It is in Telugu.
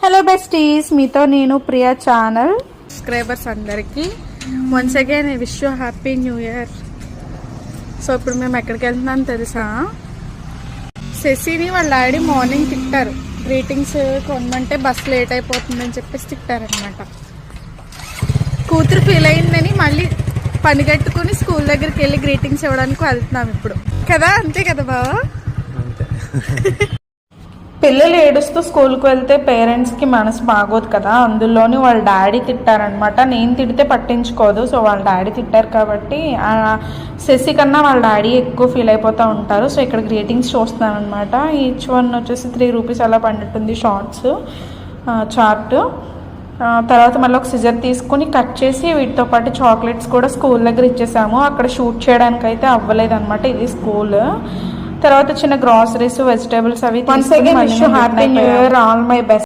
హలో బెస్టీస్, మీతో నేను ప్రియా ఛానల్ సబ్స్క్రైబర్స్ అందరికీ once again wish you happy new year. So ఇప్పుడు మేము ఎక్కడికి వెళ్తున్నాం తెలుసా? శశిని వాళ్ళ డాడీ మార్నింగ్ తిట్టారు, గ్రీటింగ్స్ కొనమంటే బస్ లేట్ అయిపోతుందని చెప్పేసి తిట్టారనమాట. కూతురు ఫీల్ అయిందని మళ్ళీ పని కట్టుకుని స్కూల్ దగ్గరికి వెళ్ళి గ్రీటింగ్స్ ఇవ్వడానికి వెళ్తున్నాం ఇప్పుడు కదా. అంతే కదా బావా? పిల్లలు ఏడుస్తూ స్కూల్కి వెళ్తే పేరెంట్స్కి మనసు బాగోదు కదా. అందులోని వాళ్ళ డాడీ తిట్టారనమాట. నేను తిడితే పట్టించుకోదు, సో వాళ్ళ డాడీ తిట్టారు కాబట్టి శశి కన్నా వాళ్ళ డాడీ ఎక్కువ ఫీల్ అయిపోతూ ఉంటారు. సో ఇక్కడ గ్రీటింగ్స్ చూస్తున్నాను అనమాట. ఈచ్ వన్ వచ్చేసి 3 రూపీస్ అలా పడినట్టుంది షార్ట్స్ చార్ట్. తర్వాత మళ్ళీ ఒక సిజర్ తీసుకుని కట్ చేసి వీటితో పాటు చాక్లెట్స్ కూడా స్కూల్ దగ్గర ఇచ్చేసాము. అక్కడ షూట్ చేయడానికి అయితే అవ్వలేదు అనమాట. ఇది స్కూల్. తర్వాత చిన్న గ్రాసరీస్, వెజిటేబుల్స్ అవి happy new year all my best.